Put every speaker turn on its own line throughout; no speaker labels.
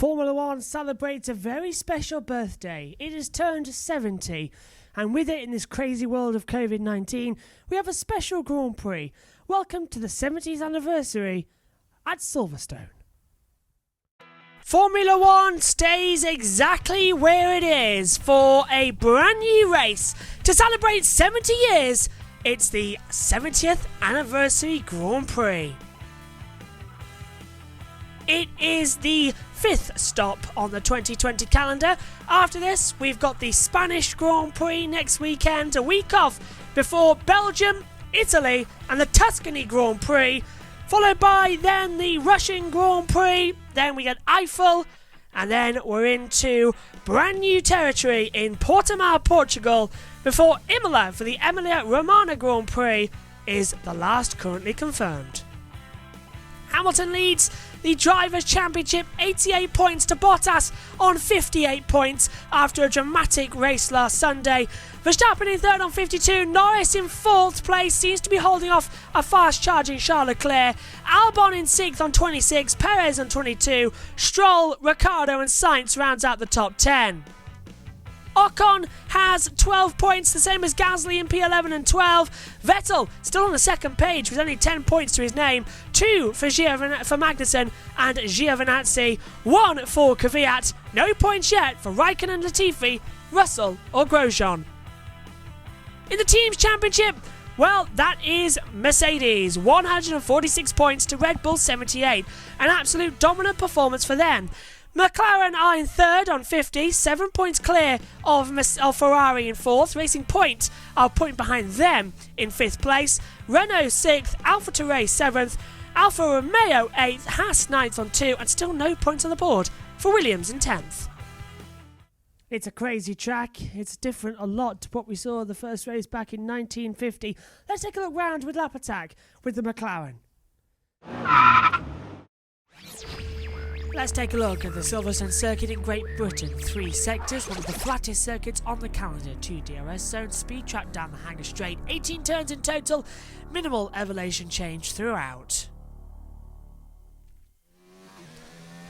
Formula One celebrates a very special birthday. It has turned 70, and with it in this crazy world of COVID-19, we have a special Grand Prix. Welcome to the 70th anniversary at Silverstone. Formula One stays exactly where it is for a brand new race. To celebrate 70 years, it's the 70th anniversary Grand Prix. It is the 5th stop on the 2020 calendar. After this, we've got the Spanish Grand Prix next weekend, a week off before Belgium, Italy and the Tuscany Grand Prix, followed by then the Russian Grand Prix, then we get Eiffel, and then we're into brand new territory in Portimao, Portugal, before Imola for the Emilia-Romagna Grand Prix is the last currently confirmed. Hamilton leads the Drivers' Championship 88 points to Bottas on 58 points after a dramatic race last Sunday. Verstappen in third on 52, Norris in fourth place, seems to be holding off a fast-charging Charles Leclerc. Albon in sixth on 26, Perez on 22, Stroll, Ricciardo and Sainz rounds out the top 10. Ocon has 12 points, the same as Gasly in P11 and 12. Vettel still on the second page with only 10 points to his name. 2 for Magnussen and Giovinazzi. 1 for Kvyat. No points yet for Raikkonen, Latifi, Russell or Grosjean. In the Teams Championship, well, that is Mercedes. 146 points to Red Bull 78. An absolute dominant performance for them. McLaren are in third on 50, 7 points clear of Ferrari in fourth. Racing Point are a point behind them in fifth place. Renault sixth, AlphaTauri seventh, Alfa Romeo eighth, Haas ninth on 2, and still no points on the board for Williams in 10th. It's a crazy track. It's different a lot to what we saw the first race back in 1950. Let's take a look round with lap attack with the McLaren. Let's take a look at the Silverstone circuit in Great Britain. 3 sectors, one of the flattest circuits on the calendar. 2 DRS zones, speed trap down the Hanger Straight, 18 turns in total, minimal elevation change throughout.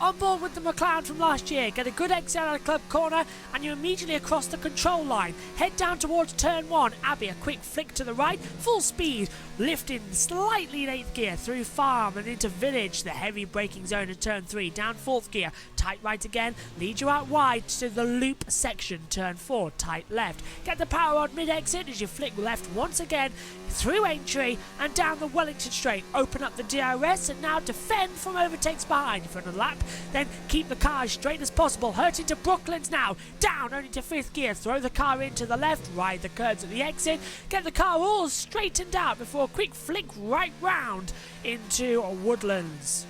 On board with the McLaren from last year, get a good exit out of Club Corner and you're immediately across the control line. Head down towards turn 1, Abbey a quick flick to the right, full speed, lifting slightly in 8th gear through Farm and into Village, the heavy braking zone in turn 3, down 4th gear, tight right again, lead you out wide to the loop section, turn 4, tight left. Get the power on mid-exit as you flick left once again, through Aintree and down the Wellington Straight, open up the DRS and now defend from overtakes behind for another lap. Then keep the car as straight as possible, hurting to Brooklands now, down only to 5th gear, throw the car into the left, ride the curves at the exit, get the car all straightened out before a quick flick right round into Woodlands.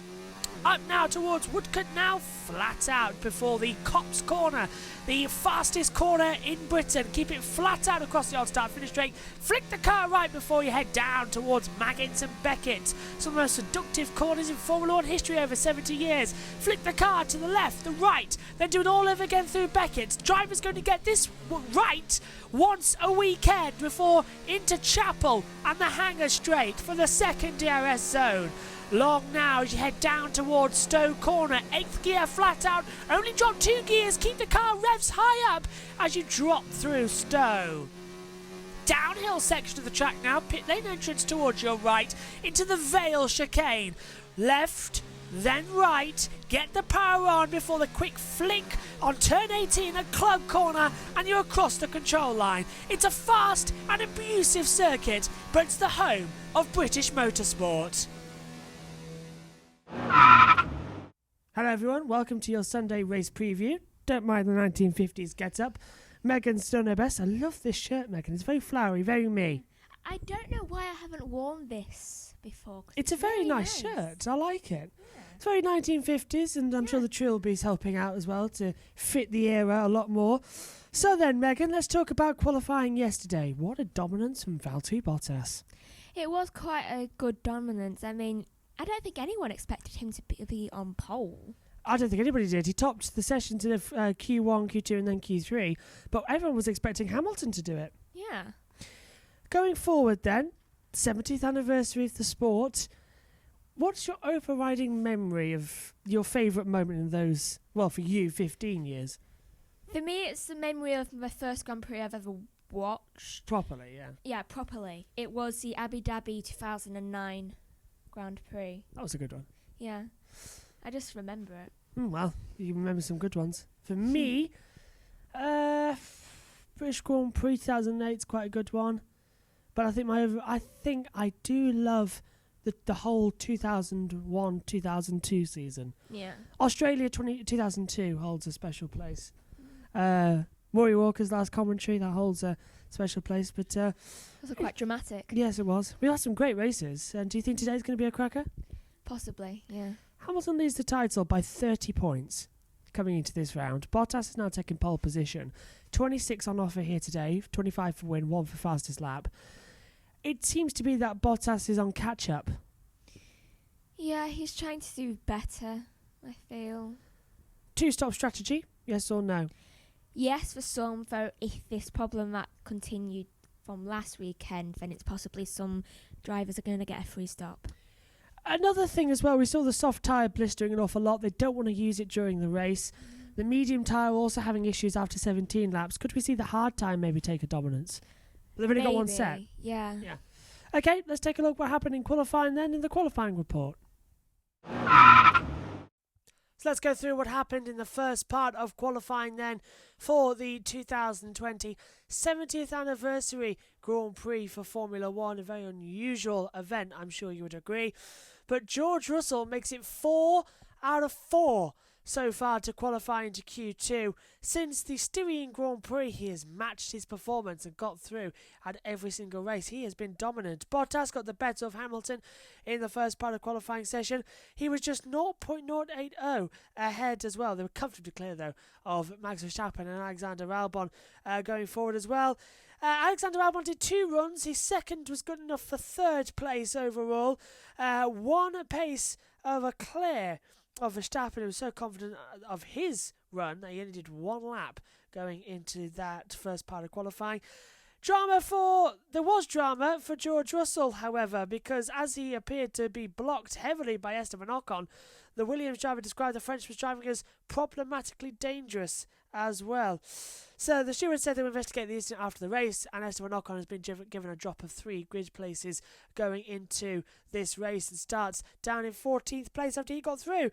Up now towards Woodcote now, flat out before the Cops Corner, the fastest corner in Britain. Keep it flat out across the old start finish straight. Flick the car right before you head down towards Maggins and Beckett. Some of the most seductive corners in Formula One history over 70 years. Flick the car to the left, the right, then do it all over again through Beckett. Driver's going to get this right once a weekend before into Chapel and the Hanger Straight for the second DRS zone. Long now as you head down towards Stowe Corner, 8th gear flat out, only drop 2 gears, keep the car revs high up as you drop through Stowe. Downhill section of the track now, pit lane entrance towards your right, into the Vale chicane. Left, then right, get the power on before the quick flick on turn 18 at Club Corner and you're across the control line. It's a fast and abusive circuit, but it's the home of British motorsport. Hello everyone, welcome to your Sunday race preview. Don't mind the 1950s get-up. Megan's done her best. I love this shirt, Megan. It's very flowery, very me.
I don't know why I haven't worn this before.
It's a very nice shirt. I like it. Yeah. It's very 1950s, and I'm sure the Trilby's helping out as well to fit the era a lot more. So then, Megan, let's talk about qualifying yesterday. What a dominance from Valtteri Bottas.
It was quite a good dominance. I mean, I don't think anyone expected him to be on pole.
I don't think anybody did. He topped the sessions in Q1, Q2 and then Q3, but everyone was expecting Hamilton to do it.
Yeah.
Going forward then, 70th anniversary of the sport. what's your overriding memory of your favourite moment in those, well, for you, 15 years?
For me, it's the memory of my first Grand Prix I've ever watched.
Properly, yeah.
Yeah, properly. It was the Abu Dhabi 2009 Grand Prix.
That was a good one.
Yeah. I just remember it.
Well, you remember some good ones. For me, British Grand Prix 2008 is quite a good one. But I think I do love the whole 2001-2002 season.
Yeah.
Australia 2002 holds a special place. Murray Walker's last commentary, that holds a special place. But
It was quite dramatic.
yes, it was. We had some great races. And do you think today's going to be a cracker?
Possibly, yeah.
Hamilton leads the title by 30 points coming into this round. Bottas is now taking pole position. 26 on offer here today, 25 for win, 1 for fastest lap. It seems to be that Bottas is on catch-up.
Yeah, he's trying to do better, I feel.
Two-stop strategy, yes or no?
Yes, for some, though, if this problem that continued from last weekend, then it's possibly some drivers are going to get a free stop.
Another thing as well, we saw the soft tyre blistering an awful lot. They don't want to use it during the race. The medium tyre also having issues after 17 laps. Could we see the hard tyre maybe take a dominance? They've only got one set.
Yeah.
Okay, let's take a look what happened in qualifying then in the qualifying report. So let's go through what happened in the first part of qualifying then for the 2020 70th anniversary Grand Prix for Formula One. A very unusual event, I'm sure you would agree. But George Russell makes it 4 out of 4 so far to qualify into Q2. Since the Styrian Grand Prix, he has matched his performance and got through at every single race. He has been dominant. Bottas got the better of Hamilton in the first part of qualifying session. He was just 0.080 ahead as well. They were comfortably clear, though, of Max Verstappen and Alexander Albon going forward as well. Alexander Albon did 2 runs. His second was good enough for 3rd place overall. 1 pace over clear of Verstappen, who was so confident of his run that he only did 1 lap going into that first part of qualifying. There was drama for George Russell, however, because as he appeared to be blocked heavily by Esteban Ocon, the Williams driver described the Frenchman's driving as problematically dangerous as well. So the steward said they will investigate the incident after the race, and Esteban Ocon has been given a drop of 3 grid places going into this race and starts down in 14th place after he got through.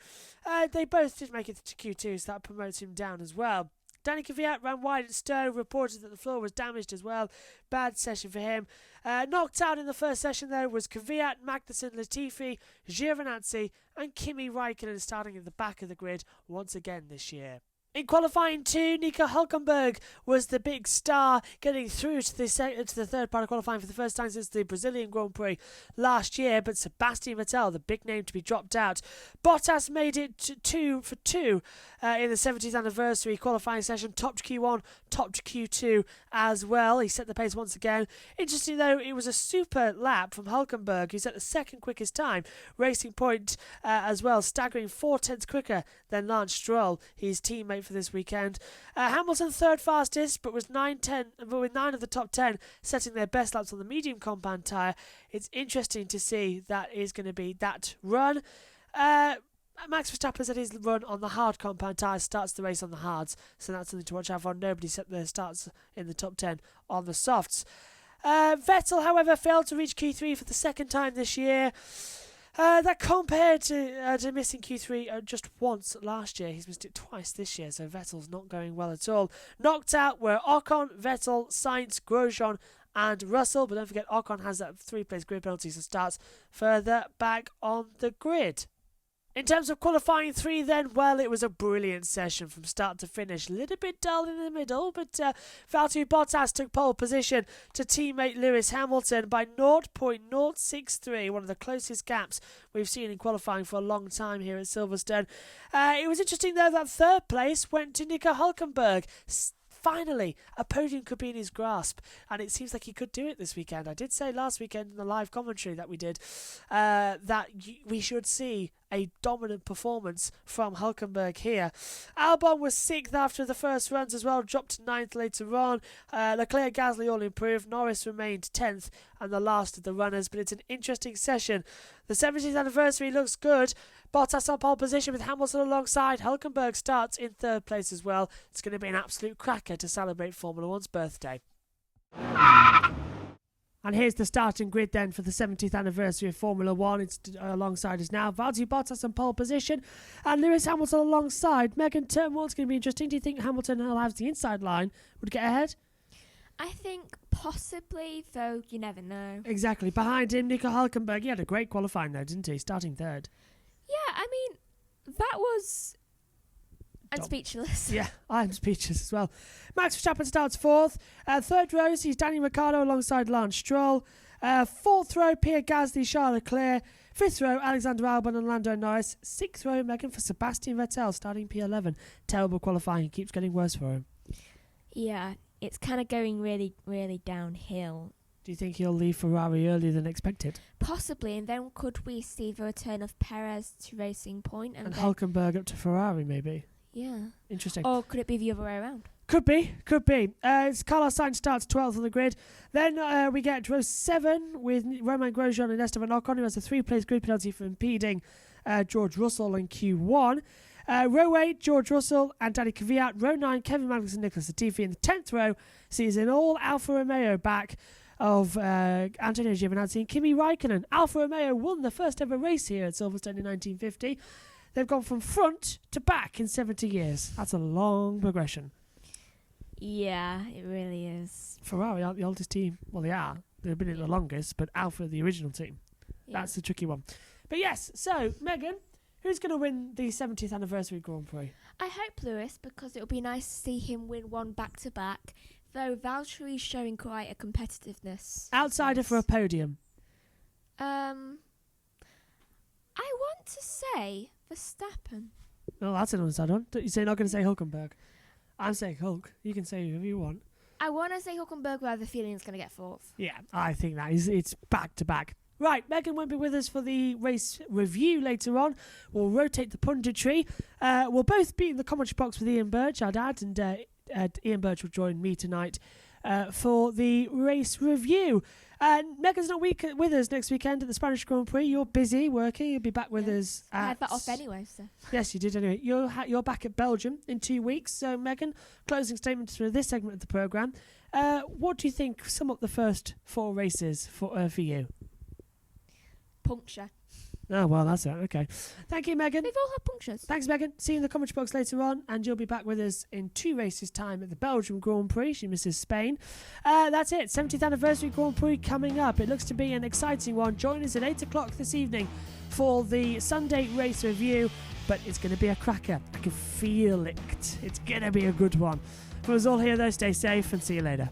They both did make it to Q2, so that promotes him down as well. Danny Kvyat ran wide at Stowe, reported that the floor was damaged as well. Bad session for him. Knocked out in the first session, though, was Kvyat, Magnussen, Latifi, Giovinazzi and Kimi Raikkonen starting at the back of the grid once again this year. In qualifying 2, Nico Hülkenberg was the big star, getting through to the third part of qualifying for the first time since the Brazilian Grand Prix last year, but Sebastian Vettel, the big name to be dropped out. Bottas made it 2 for 2 in the 70th anniversary qualifying session, topped Q1, topped Q2 as well. He set the pace once again. Interesting though, it was a super lap from Hülkenberg, who set the second quickest time, Racing Point as well, staggering 4/10 quicker than Lance Stroll, his teammate for this weekend. Hamilton 3rd fastest, but with 9 of the top 10 setting their best laps on the medium compound tyre. It's interesting to see that is going to be that run. Max Verstappen said his run on the hard compound tyre starts the race on the hards, so that's something to watch out for. Nobody set their starts in the top 10 on the softs. Vettel, however, failed to reach Q3 for the second time this year. That compared to missing Q3 just once last year. He's missed it twice this year, so Vettel's not going well at all. Knocked out were Ocon, Vettel, Sainz, Grosjean and Russell, but don't forget Ocon has that 3-place grid penalty, so starts further back on the grid. In terms of qualifying 3 then, well, it was a brilliant session from start to finish. A little bit dull in the middle, but Valtteri Bottas took pole position to teammate Lewis Hamilton by 0.063, one of the closest gaps we've seen in qualifying for a long time here at Silverstone. It was interesting, though, that 3rd place went to Nico Hülkenberg. Finally, a podium could be in his grasp, and it seems like he could do it this weekend. I did say last weekend in the live commentary that we did that we should see a dominant performance from Hülkenberg here. Albon was 6th after the first runs as well, dropped to 9th later on. Leclerc, Gasly all improved. Norris remained 10th and the last of the runners, but it's an interesting session. The 70th anniversary looks good. Bottas on pole position with Hamilton alongside. Hülkenberg starts in third place as well. It's going to be an absolute cracker to celebrate Formula One's birthday. And here's the starting grid then for the 70th anniversary of Formula One. It's alongside us now. Valtteri Bottas on pole position and Lewis Hamilton alongside. Megan, turn one's going to be interesting. Do you think Hamilton allows the inside line would get ahead?
I think possibly, though you never know.
Exactly. Behind him, Nico Hülkenberg. He had a great qualifying though, didn't he? Starting third.
Yeah, I mean, that was... I'm speechless.
Yeah, I'm speechless as well. Max Verstappen starts fourth. Third row sees Daniel Ricciardo alongside Lance Stroll. Fourth row, Pierre Gasly, Charles Leclerc. Fifth row, Alexander Albon and Lando Norris. Sixth row, Megan, for Sebastian Vettel starting P11. Terrible qualifying. It keeps getting worse for him.
Yeah, it's kind of going really, really downhill.
Do you think he'll leave Ferrari earlier than expected?
Possibly, and then could we see the return of Perez to Racing Point and
Hülkenberg up to Ferrari, maybe?
Yeah.
Interesting.
Or could it be the other way around?
Could be. Carlos Sainz starts 12th on the grid. Then we get row 7 with Romain Grosjean and Esteban Ocon, who has a 3-place grid penalty for impeding George Russell in Q1. Row 8, George Russell and Danny Kvyat. Row 9, Kevin Magnussen and Nicholas Latifi. In the 10th row sees an all Alfa Romeo back of Antonio Giovinazzi and Kimi Raikkonen. Alfa Romeo won the first ever race here at Silverstone in 1950. They've gone from front to back in 70 years. That's a long progression.
Yeah, it really is.
Ferrari aren't the oldest team. Well, they are. They've been in the longest, but Alfa the original team. Yeah. That's the tricky one. But yes, so, Megan, who's going to win the 70th anniversary Grand Prix?
I hope Lewis, because it would be nice to see him win one back-to-back, though Valtteri's showing quite a competitiveness.
Outsider for a podium.
I want to say Verstappen.
Oh, that's an outsider one. You say not going to say Hülkenberg. I'm saying Hulk. You can say whoever you want.
I want to say Hülkenberg, but I have the feeling it's going to get fourth.
Yeah, I think that is. It's back to back. Right, Megan won't be with us for the race review later on. We'll rotate the punditry. We'll both be in the commentary box with Ian Birch, our dad, and Ian Birch will join me tonight for the race review. Megan's not with us next weekend at the Spanish Grand Prix. You're busy working. You'll be back with us.
I had that off anyway. So.
Yes, you did anyway. You're back at Belgium in 2 weeks. So, Megan, closing statements for this segment of the programme. What do you think sum up the first 4 races for you?
Puncture.
Oh, well, that's it. Okay. Thank you, Megan.
They've all had punctures.
Thanks, Megan. See you in the commentary box later on, and you'll be back with us in 2 races' time at the Belgium Grand Prix. She misses Spain. That's it. 70th anniversary Grand Prix coming up. It looks to be an exciting one. Join us at 8 o'clock this evening for the Sunday race review, but it's going to be a cracker. I can feel it. It's going to be a good one. For us all here, though, stay safe and see you later.